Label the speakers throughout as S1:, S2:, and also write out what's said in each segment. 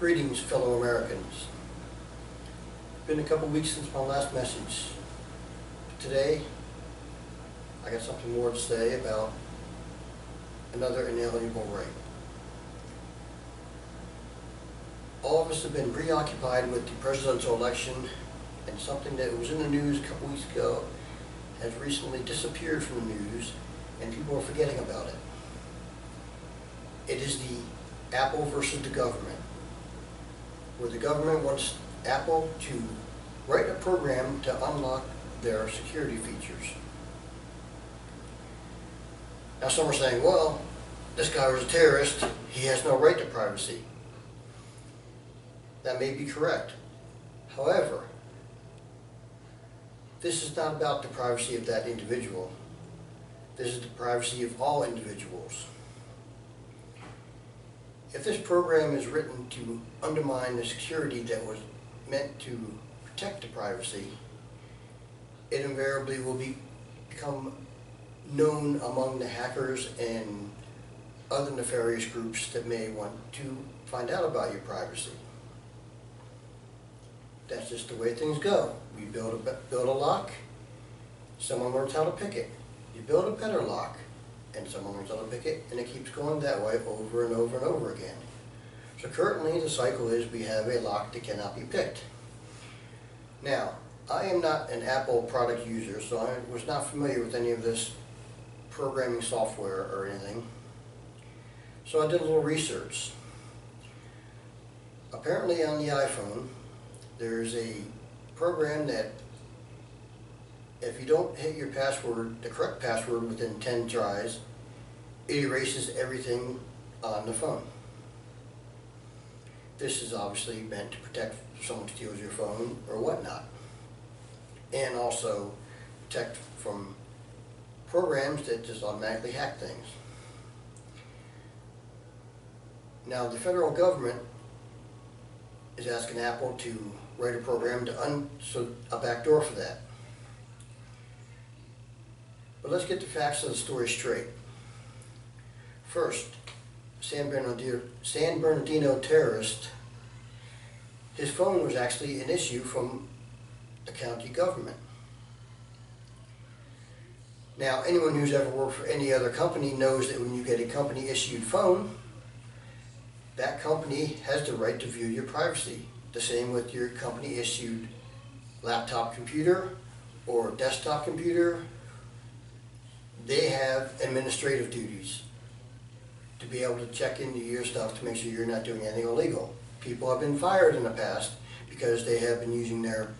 S1: Greetings, fellow Americans. It's been a couple weeks since my last message. Today, I got something more to say about another inalienable right. All of us have been preoccupied with the presidential election, and something that was in the news a couple weeks ago has recently disappeared from the news, and people are forgetting about it. It is the Apple versus the government, where the government wants Apple to write a program to unlock their security features. Now some are saying, well, this guy was a terrorist, he has no right to privacy. That may be correct. However, this is not about the privacy of that individual. This is the privacy of all individuals. If this program is written to undermine the security that was meant to protect the privacy, it invariably will become known among the hackers and other nefarious groups that may want to find out about your privacy. That's just the way things go. You build a lock, someone learns how to pick it. You build a better lock, and someone learns how to pick it, and it keeps going that way over and over and over again. So currently the cycle is we have a lock that cannot be picked. Now, I am not an Apple product user, so I was not familiar with any of this programming software or anything. So I did a little research. Apparently on the iPhone, there's a program that if you don't hit your password, the correct password within 10 tries, it erases everything on the phone. This is obviously meant to protect if someone steals your phone or whatnot, and also protect from programs that just automatically hack things. Now the federal government is asking Apple to write a program to a backdoor for that. But let's get the facts of the story straight. First, San Bernardino terrorist, his phone was actually an issue from the county government. Now, anyone who's ever worked for any other company knows that when you get a company-issued phone, that company has the right to view your privacy. The same with your company-issued laptop computer or desktop computer. They have administrative duties to be able to check into your stuff to make sure you're not doing anything illegal. People have been fired in the past because they have been using their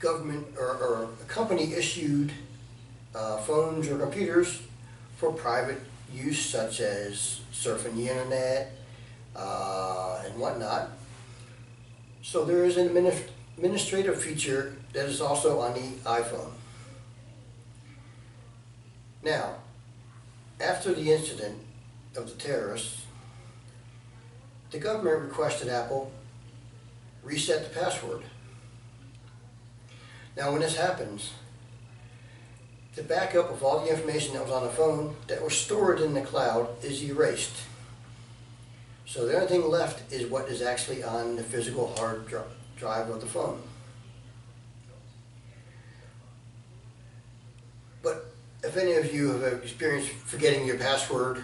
S1: government or company-issued phones or computers for private use, such as surfing the internet and whatnot. So there is an administrative feature that is also on the iPhone. Now, after the incident of the terrorists, the government requested Apple reset the password. Now when this happens, the backup of all the information that was on the phone that was stored in the cloud is erased. So the only thing left is what is actually on the physical hard drive of the phone. But if any of you have experienced forgetting your password,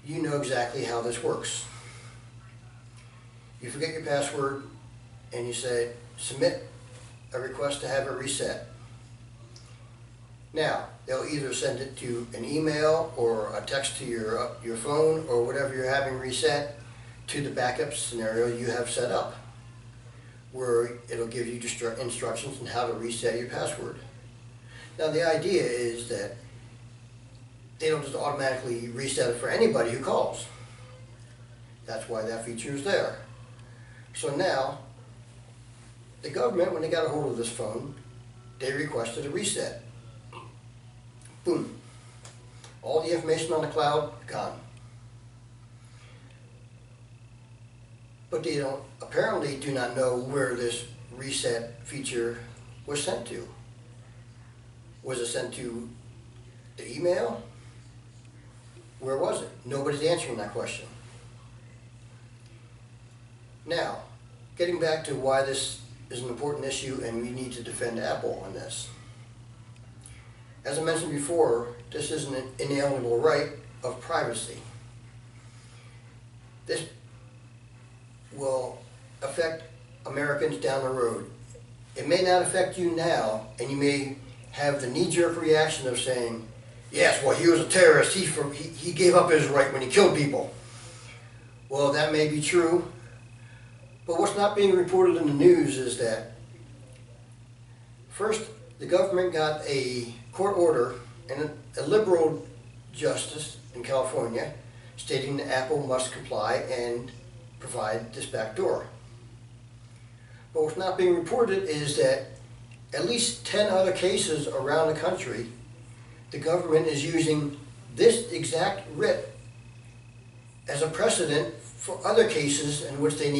S1: you know exactly how this works. You forget your password and you say, submit a request to have it reset. Now, they'll either send it to an email or a text to your phone or whatever you're having reset to the backup scenario you have set up, where it'll give you instructions on how to reset your password. Now the idea is that they don't just automatically reset it for anybody who calls. That's why that feature is there. So now, the government, when they got a hold of this phone, they requested a reset. Boom. All the information on the cloud, gone. But they apparently do not know where this reset feature was sent to. Was it sent to the email? Where was it? Nobody's answering that question. Now, getting back to why this is an important issue and we need to defend Apple on this. As I mentioned before, this is an inalienable right of privacy. This will affect Americans down the road. It may not affect you now, and you may have the knee-jerk reaction of saying, yes, well, he was a terrorist, he gave up his right when he killed people. Well, that may be true, but what's not being reported in the news is that first, the government got a court order and a liberal justice in California stating that Apple must comply and provide this back door. But what's not being reported is that at least 10 other cases around the country, the government is using this exact writ as a precedent for other cases in which they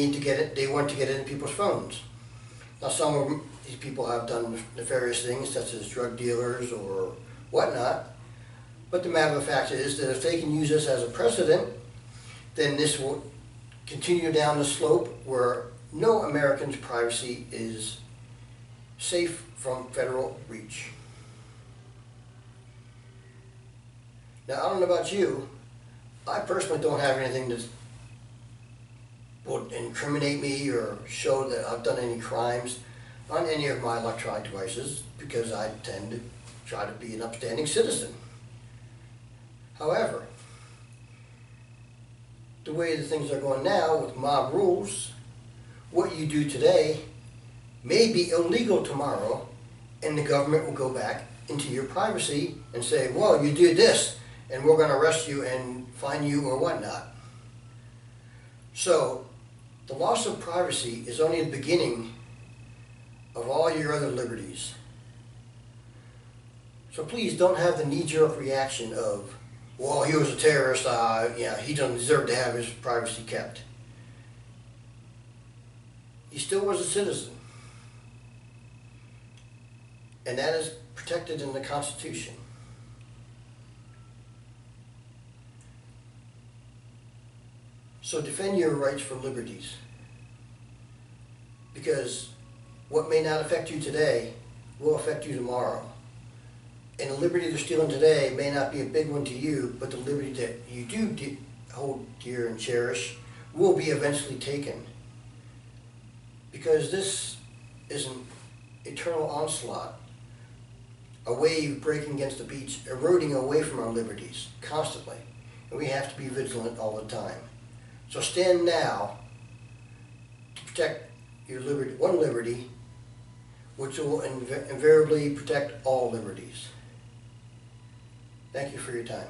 S1: want to get it in people's phones. Now, some of these people have done nefarious things, such as drug dealers or whatnot, but the matter of the fact is that if they can use this as a precedent, then this will continue down the slope where no American's privacy is safe from federal reach. Now, I don't know about you, I personally don't have anything that would incriminate me or show that I've done any crimes on any of my electronic devices because I tend to try to be an upstanding citizen. However, the way that things are going now with mob rules, what you do today may be illegal tomorrow, and the government will go back into your privacy and say, well, you did this, and we're going to arrest you and fine you or whatnot. So, the loss of privacy is only the beginning of all your other liberties. So please don't have the knee-jerk reaction of, well, he was a terrorist, he doesn't deserve to have his privacy kept. He still was a citizen. And that is protected in the Constitution. So defend your rights for liberties. Because what may not affect you today will affect you tomorrow. And the liberty they're stealing today may not be a big one to you, but the liberty that you do hold dear and cherish will be eventually taken. Because this is an eternal onslaught, a wave breaking against the beach, eroding away from our liberties constantly. And we have to be vigilant all the time. So stand now to protect your liberty, one liberty, which will invariably protect all liberties. Thank you for your time.